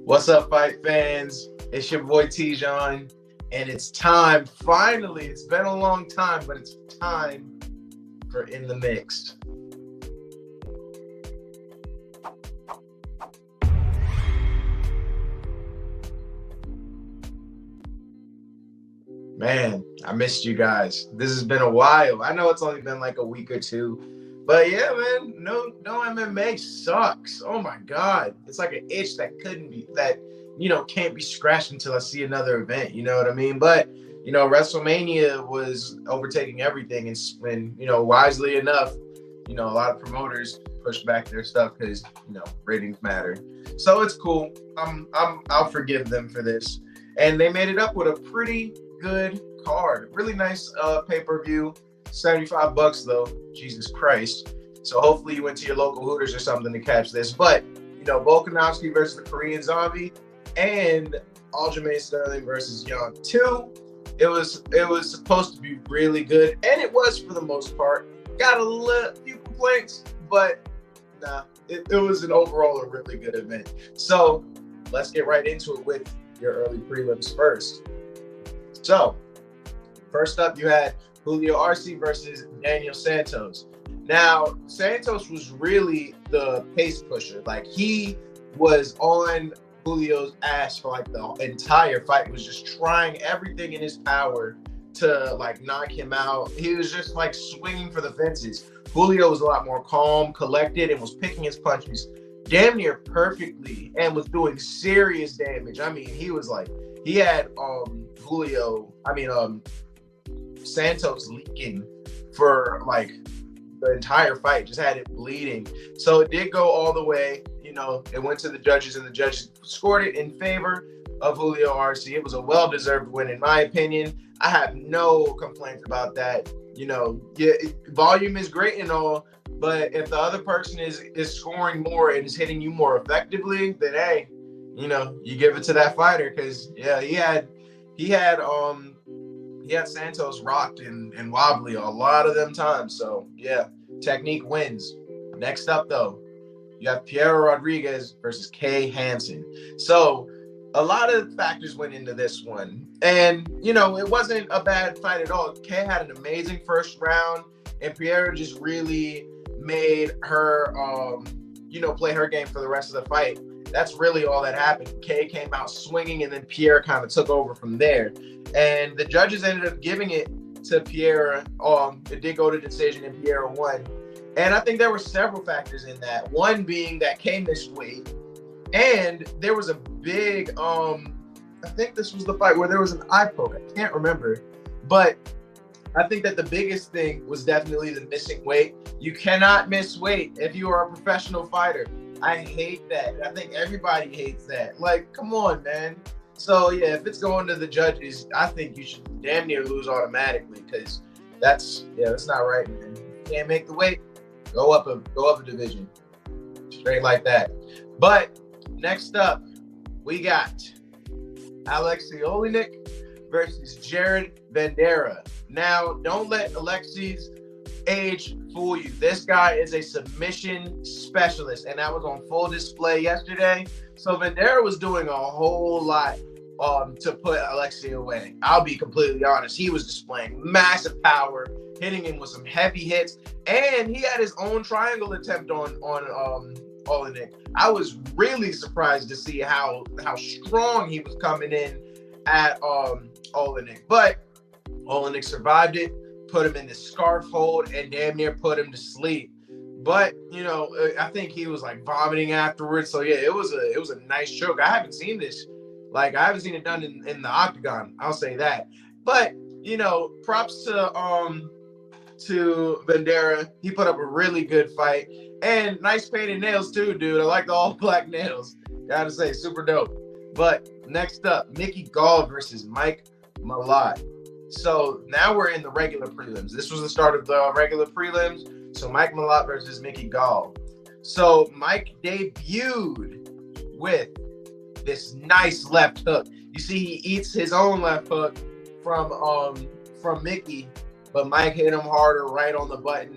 What's up, fight fans? It's your boy Tijon, and it's time. Finally, it's been a long time, but it's time for In the Mix. Man, I missed you guys. This has been a while. I know it's only been like a week or two, but yeah, man, no MMA sucks. Oh my God, it's like an itch that can't be scratched until I see another event. You know what I mean? But WrestleMania was overtaking everything, and wisely enough, a lot of promoters pushed back their stuff because ratings matter. So it's cool. I'll forgive them for this, and they made it up with a pretty good card. Really nice pay-per-view. $75 though. Jesus Christ. So hopefully you went to your local Hooters or something to catch this. But Volkonovsky versus the Korean Zombie and Jermaine Sterling versus Young 2. It was supposed to be really good, and it was for the most part. Got a few complaints, but it was overall a really good event. So let's get right into it with your early prelims first. So, first up, you had Julio Rc versus Daniel Santos. Now, Santos was really the pace pusher. Like, he was on Julio's ass for like the entire fight. He was just trying everything in his power to like knock him out. He was just like swinging for the fences. Julio was a lot more calm, collected, and was picking his punches damn near perfectly and was doing serious damage. I mean, he had Santos leaking for like the entire fight, just had it bleeding. So it did go all the way. It went to the judges, and the judges scored it in favor of Julio Rc. It was a well-deserved win, in my opinion. I have no complaints about that. Volume is great and all, but if the other person is scoring more and is hitting you more effectively, then hey, you give it to that fighter, because he had Santos rocked and wobbly a lot of them times. So yeah, technique wins. Next up though, you have Pierrot Rodriguez versus K Hanson. So a lot of factors went into this one, and it wasn't a bad fight at all. K had an amazing first round, and Pierrot just really made her play her game for the rest of the fight. That's really all that happened. K came out swinging, and then Pierre kind of took over from there. And the judges ended up giving it to Pierre. It did go to decision, and Pierre won. And I think there were several factors in that. One being that K missed weight. And there was a big, I think this was the fight where there was an eye poke. I can't remember. But I think that the biggest thing was definitely the missing weight. You cannot miss weight if you are a professional fighter. I hate that. I think everybody hates that. Like, come on, man. So yeah, if it's going to the judges, I think you should damn near lose automatically, because that's not right, man. You can't make the weight, go up a division. Straight like that. But next up, we got Alexei Oleinik versus Jared Vanderaa. Now, don't let Alexei's age fool you. This guy is a submission specialist, and that was on full display yesterday. So Vanderaa was doing a whole lot to put Alexei away. I'll be completely honest. He was displaying massive power, hitting him with some heavy hits, and he had his own triangle attempt on Oleinik. I was really surprised to see how strong he was coming in at Oleinik, but Oleinik survived it, put him in the scarf hold, and damn near put him to sleep. But I think he was like vomiting afterwards. So yeah, it was a nice choke. I haven't seen this. Like, I haven't seen it done in the octagon. I'll say that. But props to Vanderaa. He put up a really good fight, and nice painted nails too, dude. I like the all black nails. Gotta say, super dope. But next up, Mickey Gall versus Mike Malott. So now we're in the regular prelims. This was the start of the regular prelims. So Mike Malott versus Mickey Gall. So Mike debuted with this nice left hook. You see, he eats his own left hook from Mickey, but Mike hit him harder right on the button,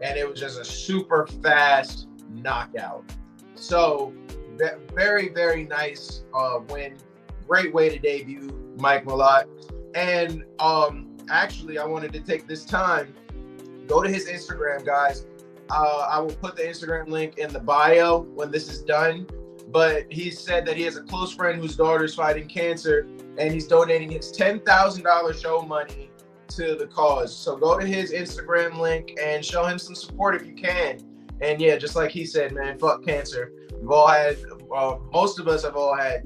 and it was just a super fast knockout. So very, very nice win. Great way to debut Mike Malott. And actually, I wanted to take this time, go to his Instagram, guys. I will put the Instagram link in the bio when this is done. But he said that he has a close friend whose daughter's fighting cancer, and he's donating his $10,000 show money to the cause. So go to his Instagram link and show him some support if you can. And yeah, just like he said, man, fuck cancer. We've all had, most of us have all had,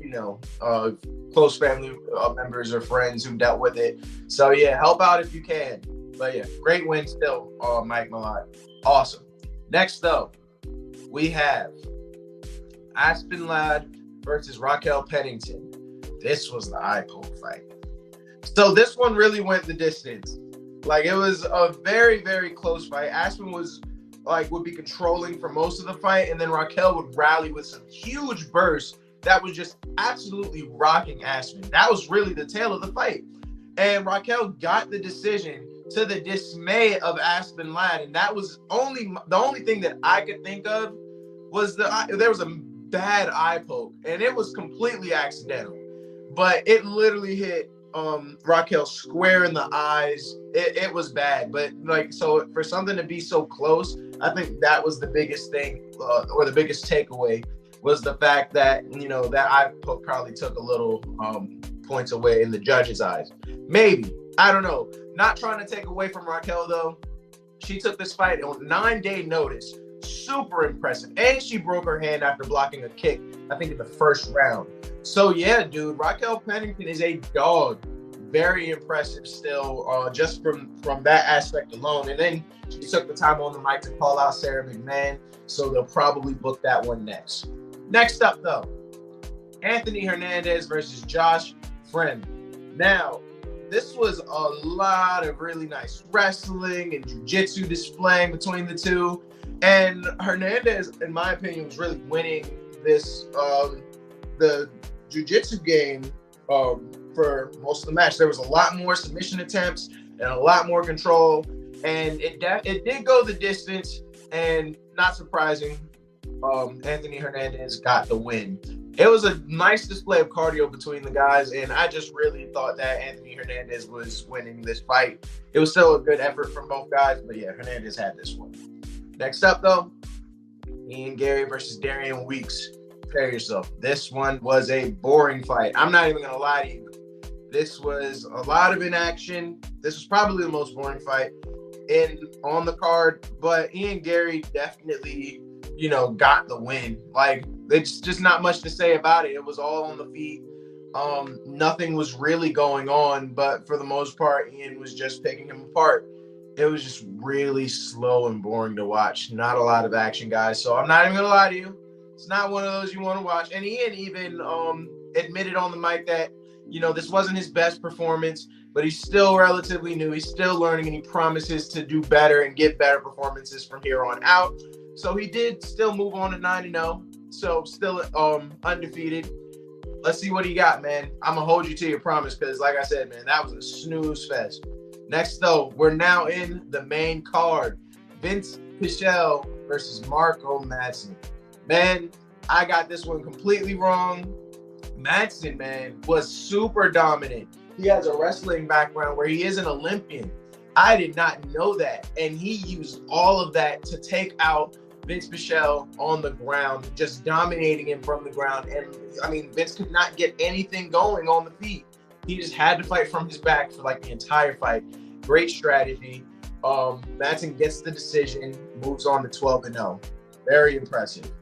close family members or friends who dealt with it. So yeah, help out if you can. But yeah, great win still, Mike Malott. Awesome. Next up, we have Aspen Ladd versus Raquel Pennington. This was the eye poke fight. So this one really went the distance. Like, it was a very, very close fight. Aspen would be controlling for most of the fight, and then Raquel would rally with some huge bursts that was just absolutely rocking Aspen. That was really the tail of the fight. And Raquel got the decision to the dismay of Aspen Ladd, and that was the only thing that I could think of was there was a bad eye poke, and it was completely accidental, but it literally hit Raquel square in the eyes. It was bad, but so for something to be so close, I think that was the biggest thing, or the biggest takeaway, was the fact that that eye poke probably took a little points away in the judges' eyes. Maybe, I don't know. Not trying to take away from Raquel though. She took this fight on 9-day notice. Super impressive, and she broke her hand after blocking a kick, I think, in the first round. So yeah, dude, Raquel Pennington is a dog. Very impressive still, just from that aspect alone. And then she took the time on the mic to call out Sarah McMahon, so they'll probably book that one next. Next up though, Anthony Hernandez versus Josh Friend. Now, this was a lot of really nice wrestling and jiu-jitsu displaying between the two. And Hernandez, in my opinion, was really winning this the jiu-jitsu game for most of the match. There was a lot more submission attempts and a lot more control, and it did go the distance. And not surprising, Anthony Hernandez got the win. It was a nice display of cardio between the guys, and I just really thought that Anthony Hernandez was winning this fight. It was still a good effort from both guys, but yeah, Hernandez had this one. Next up, though, Ian Gary versus Darian Weeks. Prepare yourself. This one was a boring fight. I'm not even going to lie to you. This was a lot of inaction. This was probably the most boring fight on the card, but Ian Gary definitely, got the win. Like, it's just not much to say about it. It was all on the feet. Nothing was really going on, but for the most part, Ian was just picking him apart. It was just really slow and boring to watch. Not a lot of action, guys. So I'm not even gonna lie to you. It's not one of those you want to watch. And Ian even admitted on the mic that, this wasn't his best performance, but he's still relatively new. He's still learning, and he promises to do better and get better performances from here on out. So he did still move on to 9-0. So still undefeated. Let's see what he got, man. I'm gonna hold you to your promise, because like I said, man, that was a snooze fest. Next, though, we're now in the main card. Vince Pichelle versus Marco Madsen. Man, I got this one completely wrong. Madsen, man, was super dominant. He has a wrestling background where he is an Olympian. I did not know that. And he used all of that to take out Vince Pichelle on the ground, just dominating him from the ground. And, Vince could not get anything going on the feet. He just had to fight from his back for the entire fight. Great strategy. Madsen gets the decision, moves on to 12-0. Very impressive.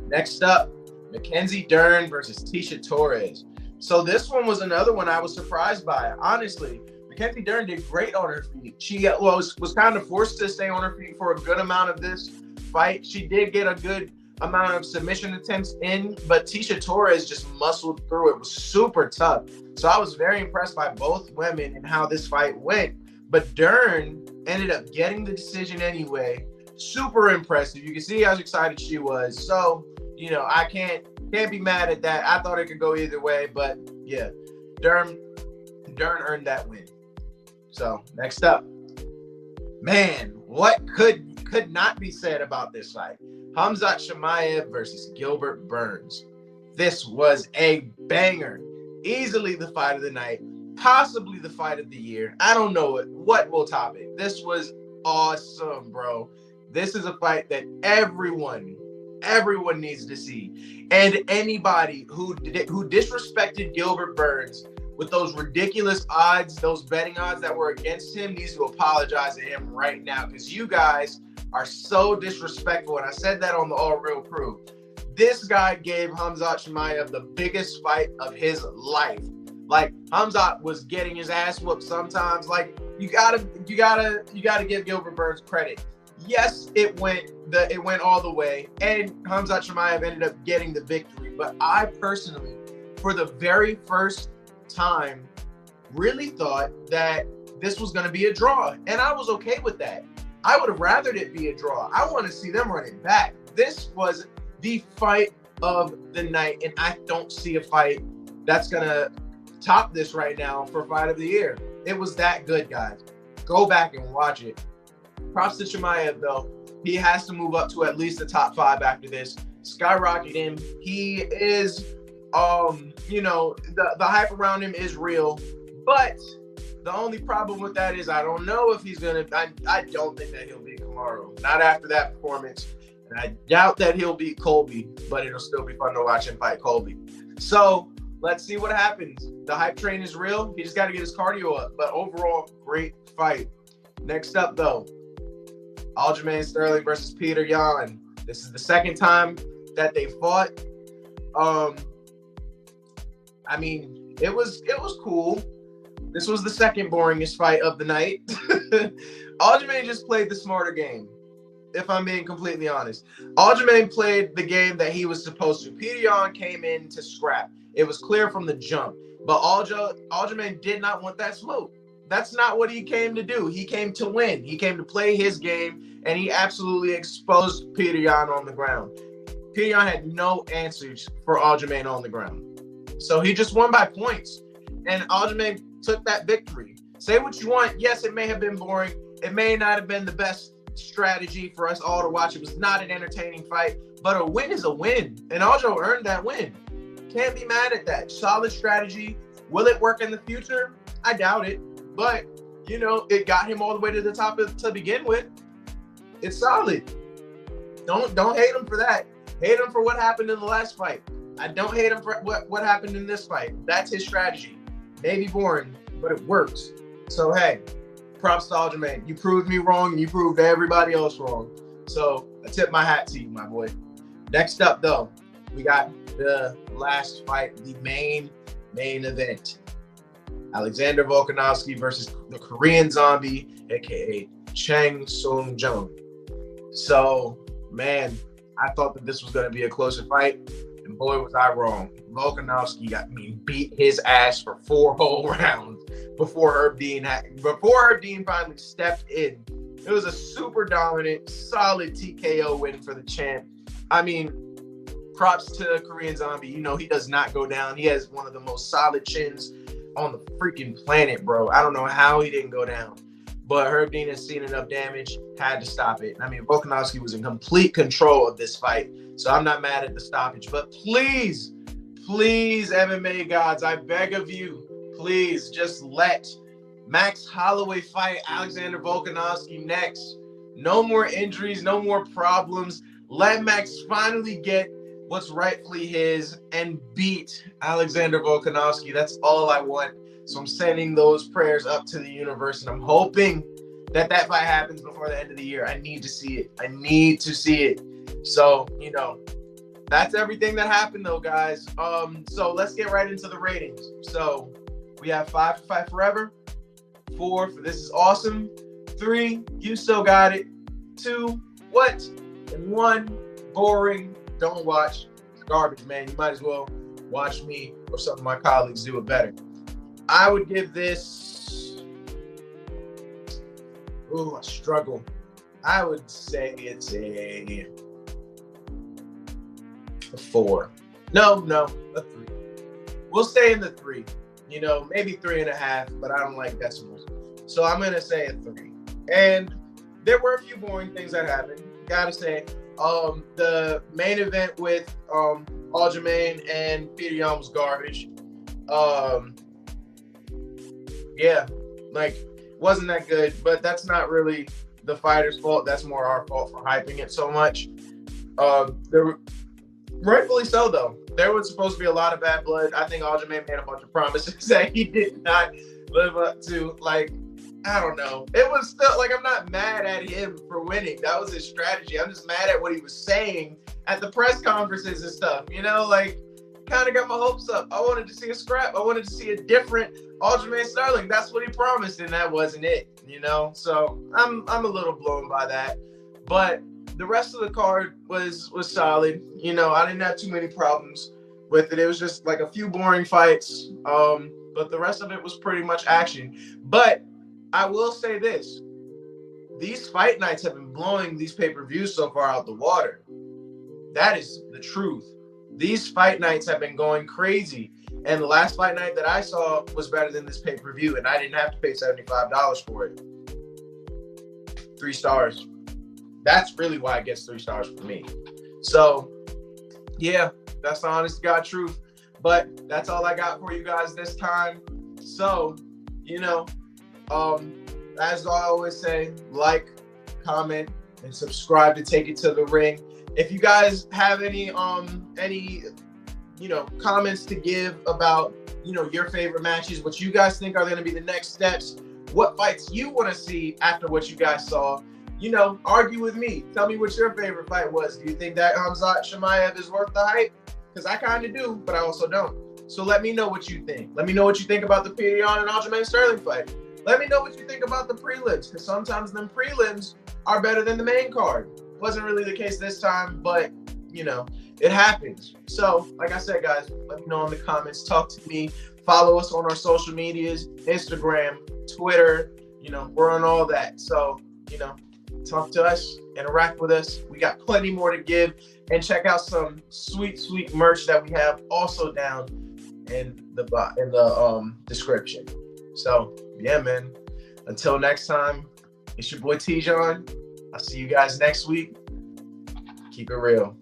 Next up, Mackenzie Dern versus Tisha Torres. So this one was another one I was surprised by. Honestly, Mackenzie Dern did great on her feet. She was kind of forced to stay on her feet for a good amount of this fight. She did get a good amount of submission attempts in, but Tisha Torres just muscled through. It was super tough. So I was very impressed by both women and how this fight went. But Dern ended up getting the decision anyway. Super impressive. You can see how excited she was. So, I can't be mad at that. I thought it could go either way, but yeah, Dern earned that win. So next up, man, what could not be said about this fight? Hamza Shamaya versus Gilbert Burns. This was a banger. Easily the fight of the night. Possibly the fight of the year. I don't know what will top it. This was awesome, bro. This is a fight that everyone needs to see. And anybody who disrespected Gilbert Burns with those ridiculous odds, those betting odds that were against him, needs to apologize to him right now, because you guys are so disrespectful. And I said that on the All Real Crew. This guy gave Hamza Shamaya the biggest fight of his life. Like, Hamza was getting his ass whooped sometimes. Like, you gotta give Gilbert Burns credit. Yes, it went all the way, and Hamza Shamaya ended up getting the victory. But I personally, for the very first time, really thought that this was going to be a draw, and I was okay with that. I would have rathered it be a draw. I want to see them run it back. This was the fight of the night, and I don't see a fight that's going to top this right now for fight of the year. It was that good, guys. Go back and watch it. Props to Shamaya, though. He has to move up to at least the top 5 after this. Skyrocket him. He is, the hype around him is real. But the only problem with that is I don't know if he's going to, I don't think that he'll beat Kamaru. Not after that performance. And I doubt that he'll beat Colby, but it'll still be fun to watch him fight Colby. So let's see what happens. The hype train is real. He just got to get his cardio up. But overall, great fight. Next up, though, Aljamain Sterling versus Peter Yan. This is the second time that they fought. I mean, it was cool. This was the second boringest fight of the night. Aljamain just played the smarter game, if I'm being completely honest. Aljamain played the game that he was supposed to. Peter Yan came in to scrap. It was clear from the jump. But Aljamain did not want that smoke. That's not what he came to do. He came to win. He came to play his game, and he absolutely exposed Peter Yan on the ground. Peter Yan had no answers for Aljamain on the ground. So he just won by points, and Aljamain took that victory. Say what you want. Yes, it may have been boring. It may not have been the best strategy for us all to watch. It was not an entertaining fight, but a win is a win, and Aljo earned that win. Can't be mad at that. Solid strategy. Will it work in the future? I doubt it. But, it got him all the way to the top to begin with. It's solid. Don't hate him for that. Hate him for what happened in the last fight. I don't hate him for what happened in this fight. That's his strategy. Maybe boring, but it works. So, hey, props to Aljamain. You proved me wrong, and you proved everybody else wrong. So, I tip my hat to you, my boy. Next up, though, we got the last fight, the main event. Alexander Volkonovsky versus the Korean Zombie, a.k.a. Chang Sung-jung. So, man, I thought that this was going to be a closer fight, and boy, was I wrong. Volkonovsky beat his ass for 4 whole rounds before Herb Dean finally stepped in. It was a super dominant, solid TKO win for the champ. I mean, props to Korean Zombie. He does not go down. He has one of the most solid chins on the freaking planet, bro. I don't know how he didn't go down. But Herb Dean has seen enough damage, had to stop it. I mean, Volkanovski was in complete control of this fight, so I'm not mad at the stoppage. But please, MMA gods, I beg of you, please just let Max Holloway fight Alexander Volkanovski next. No more injuries, no more problems. Let Max finally get what's rightfully his and beat Alexander Volkanovski. That's all I want. So I'm sending those prayers up to the universe, and I'm hoping that fight happens before the end of the year. I need to see it. So, that's everything that happened, though, guys. So let's get right into the ratings. So we have 5 for Fight Forever, 4 for This Is Awesome, 3, You Still Got It, 2, What, and 1, Boring. Don't watch. It's garbage, man. You might as well watch me or some of my colleagues do it better. I would give this, I struggle. I would say it's a 4. No, a 3. We'll stay in the 3. Maybe 3.5, but I don't like decimals. So I'm going to say a 3. And there were a few boring things that happened. Gotta say, The main event with Aljamain and Pierrot was garbage. Yeah, like, wasn't that good, but that's not really the fighter's fault. That's more our fault for hyping it so much. Rightfully so, though. There was supposed to be a lot of bad blood. I think Aljamain made a bunch of promises that he did not live up to. Like, I don't know. It was still, like, I'm not mad at him for winning. That was his strategy. I'm just mad at what he was saying at the press conferences and stuff. You know, like, kind of got my hopes up. I wanted to see a scrap. I wanted to see a different Aljamain Sterling. That's what he promised, and that wasn't it, you know? So I'm a little blown by that. But the rest of the card was solid. You know, I didn't have too many problems with it. It was just like a few boring fights. But the rest of it was pretty much action. But I will say this. These fight nights have been blowing these pay-per-views so far out the water. That is the truth. These fight nights have been going crazy. And the last fight night that I saw was better than this pay-per-view, and I didn't have to pay $75 for it. 3 stars. That's really why it gets 3 stars for me. So, yeah, that's the honest to God truth. But that's all I got for you guys this time. So, you know, as I always say, like, comment, and subscribe to Take It to the Ring. If you guys have any comments to give about, your favorite matches, what you guys think are going to be the next steps, what fights you want to see after what you guys saw, argue with me. Tell me what your favorite fight was. Do you think that Hamza Shamaya is worth the hype? Because I kind of do, but I also don't. So let me know what you think. Let me know what you think about the Pierrot and Aljamain Sterling fight. Let me know what you think about the prelims, because sometimes them prelims are better than the main card. Wasn't really the case this time, but it happens. So, like I said, guys, let me know in the comments. Talk to me. Follow us on our social medias, Instagram, Twitter. We're on all that. So, talk to us, interact with us. We got plenty more to give, and check out some sweet, sweet merch that we have also down in the description. So, yeah, man. Until next time, it's your boy Tijon. I'll see you guys next week. Keep it real.